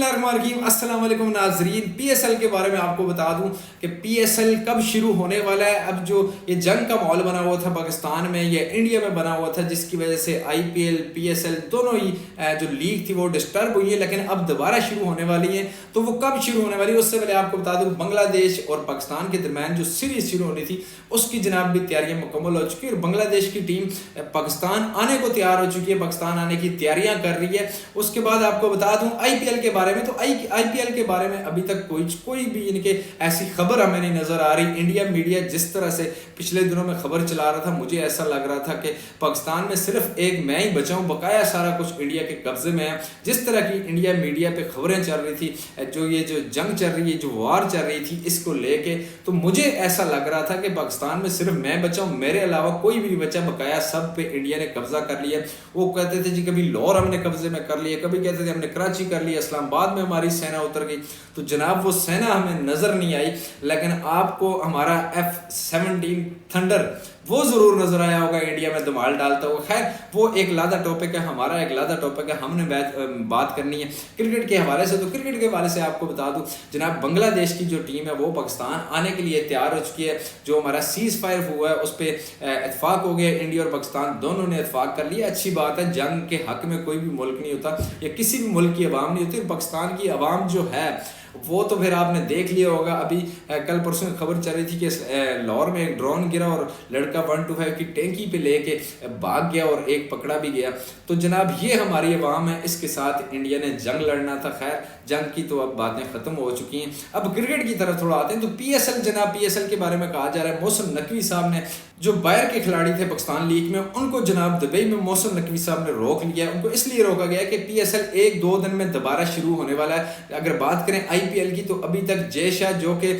बिस्मिल्लाहिर्रहमानिर्रहीम अस्सलाम वालेकुम नाज़रीन। पीएसएल के बारे में आपको बता दूं कि पीएसएल कब शुरू होने वाला है। अब जो ये जंग का माहौल बना हुआ था पाकिस्तान में या इंडिया में बना हुआ था, जिसकी वजह से आईपीएल पीएसएल दोनों ही जो लीग थी वो डिस्टर्ब हुई है, लेकिन अब दोबारा शुरू होने वाली है। तो वो कब शुरू होने वाली है उससे पहले आपको बता दूं, बांग्लादेश और पाकिस्तान के दरमियान जो सीरीज शुरू होनी थी उसकी जनाब भी तैयारियां मुकम्मल हो चुकी है और बांग्लादेश की टीम पाकिस्तान आने को तैयार हो चुकी है, पाकिस्तान आने की तैयारियां कर रही है। उसके बाद आपको बता दूं आईपीएल के बारे में, तो आईपीएल के बारे में अभी तक कोई भी इनके ऐसी खबर हमें नहीं नजर आ रही। इंडिया मीडिया जिस तरह से पिछले दिनों में खबर चला रहा था, मुझे ऐसा लग रहा था कि पाकिस्तान में सिर्फ एक मैं ही बचा हूं, बकाया सारा कुछ इंडिया के कब्जे में है। जिस तरह की इंडिया मीडिया पे खबरें चल रही थी, जो जंग चल रही है, जो वार चल रही थी, इसको लेके तो मुझे ऐसा लग रहा था कि पाकिस्तान में सिर्फ मैं बचा हूं, मेरे अलावा कोई भी नहीं बचा, बकाया सब पे इंडिया ने कब्जा कर लिया। वो कहते थे जी कभी लाहौर हमने कब्जे में कर लिया, कभी कहते थे हमने कराची कर लिया, इस्लामाबाद में हमारी सेना उतर गई। तो जनाब वो सेना हमें नजर नहीं आई, लेकिन आपको हमारा F-17 थंडर वो जरूर नजर आया होगा इंडिया में धमाल डालता हुआ। खैर वो एक लादा टॉपिक है, हमारा एक लादा टॉपिक है, हमने बात करनी है क्रिकेट के हवाले से। तो क्रिकेट के हवाले से आपको बता दूं जनाब, बांग्लादेश की जो टीम है वो पाकिस्तान आने के लिए तैयार हो चुकी है। जो हमारा सीज फायर हुआ है उस पर इतफाक हो गया, इंडिया और पाकिस्तान दोनों ने इतफाक कर लिया। अच्छी बात है, जंग के हक में कोई भी मुल्क नहीं होता या किसी भी मुल्क की आवाम नहीं होती। पाकिस्तान की आवाम जो है वो तो फिर आपने देख लिया होगा, अभी कल परसों खबर चल रही थी कि लाहौर में एक ड्रोन गिरा और लड़का 125 की टैंकी पे लेके भाग गया और एक पकड़ा भी गया। तो जनाब ये हमारी अवाम है, इसके साथ इंडिया ने जंग लड़ना था। खैर जंग की तो अब बातें खत्म हो चुकी हैं। अब क्रिकेट की तरफ थोड़ा आते हैं। तो पीएसएल जनाब, पीएसएल के बारे में कहा जा रहा है मोहसिन नकवी साहब ने, जो बाहर के खिलाड़ी थे पाकिस्तान लीग में, उनको जनाब दुबई में मोहसिन नकवी साहब ने रोक लिया। उनको इसलिए रोका गया कि पीएसएल 1-2 दिन में दोबारा शुरू होने वाला है। अगर बात करें आईपीएल की तो अभी तक जय शाह जो कि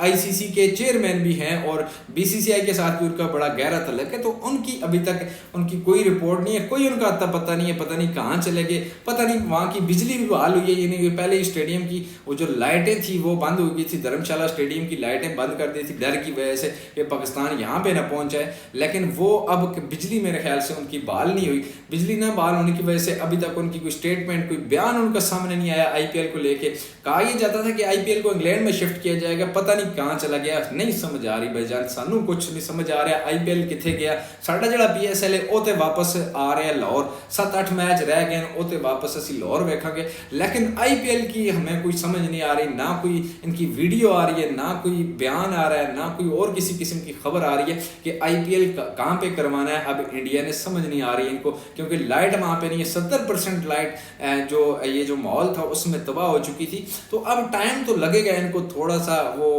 आईसीसी के चेयरमैन भी हैं और बीसीसीआई के साथ भी उनका बड़ा गहरा तल्लुक है, तो उनकी अभी तक उनकी कोई रिपोर्ट नहीं है, कोई उनका अता पता नहीं है, पता नहीं कहाँ चले गए, पता नहीं वहाँ की बिजली भी बहाल हुई है या नहीं। पहले स्टेडियम की वो जो लाइटें थी वो बंद हो गई थी, धर्मशाला स्टेडियम की लाइटें बंद कर दी थी डर की वजह से कि पाकिस्तान यहाँ पे ना पहुंच जाए, लेकिन वो अब बिजली मेरे ख्याल से उनकी बहाल नहीं हुई। बिजली ना बहाल होने की वजह से अभी तक उनकी कोई स्टेटमेंट, कोई बयान उनका सामने नहीं आया। आईपीएल को लेके कहा यह जाता था कि आईपीएल को इंग्लैंड में शिफ्ट किया जाएगा, पता नहीं कहाँ चला गया, नहीं समझ आ रही भाईजान, सानू कुछ नहीं समझ आ रहा। आईपीएल किथे गया साडा जिहड़ा पीएसएल है ओते वापस आ रहा है लाहौर, 7-8 मैच रह गए ओते वापस असी लाहौर वेखांगे, लेकिन आईपीएल की हमें कोई समझ नहीं आ रही, ना कोई इनकी वीडियो आ रही है, ना कोई बयान आ रहा है, ना कोई और किसी किस्म की खबर आ रही है कि आईपीएल कहाँ पे करवाना है। अब इंडिया ने समझ नहीं आ रही है इनको, क्योंकि लाइट वहाँ पे नहीं है। 70% लाइट जो ये जो माहौल था उसमें तबाह हो चुकी थी। तो अब टाइम तो लगेगा इनको, थोड़ा सा वो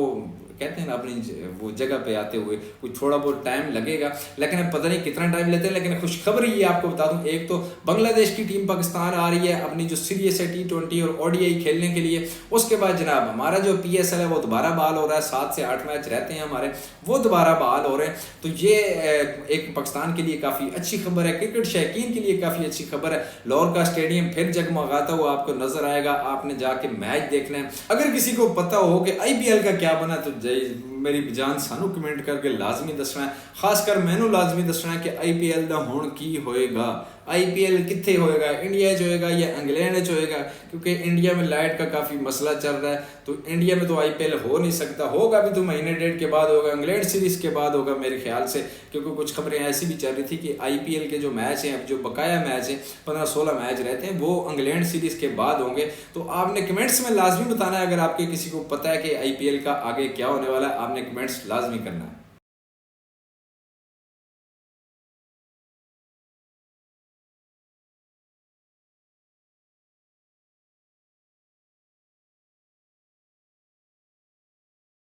कहते हैं ना अपनी वो जगह पे आते हुए कुछ थोड़ा बहुत टाइम लगेगा, लेकिन अब पता नहीं कितना टाइम लेते हैं। लेकिन खुशखबरी ये आपको बता दूं, एक तो बांग्लादेश की टीम पाकिस्तान आ रही है अपनी जो सीरीज है T20 और ओडीआई खेलने के लिए। उसके बाद जनाब हमारा जो पीएसएल है वो दोबारा बहाल हो रहा है, 7 से 8 मैच रहते हैं हमारे, वो दोबारा बहाल हो रहे हैं। तो ये एक पाकिस्तान के लिए काफ़ी अच्छी खबर है, क्रिकेट शौकीन के लिए काफ़ी अच्छी खबर है। लाहौर का स्टेडियम फिर जगमगाता हुआ आपको नजर आएगा, आपने जाके मैच देखना है। अगर किसी को पता हो कि आईपीएल का क्या बना तो मेरी जान सानू कमेंट करके लाजमी दसना है, खासकर मैनू लाजमी दसना है कि आईपीएल का हुण की होएगा, आईपीएल कितने होएगा, इंडिया च होएगा या इंग्लैंड च होएगा, क्योंकि इंडिया में लाइट का काफ़ी मसला चल रहा है। तो इंडिया में तो आईपीएल हो नहीं सकता, होगा भी तो महीने डेढ़ के बाद होगा, इंग्लैंड सीरीज के बाद होगा मेरे ख्याल से, क्योंकि कुछ खबरें ऐसी भी चल रही थी कि आईपीएल के जो मैच हैं, जो बकाया मैच हैं, 15-16 मैच रहते हैं, वो इंग्लैंड सीरीज के बाद होंगे। तो आपने कमेंट्स में लाजमी बताना है अगर आपके किसी को पता है कि आईपीएल का आगे क्या होने वाला है, आपने कमेंट्स लाजमी करना है।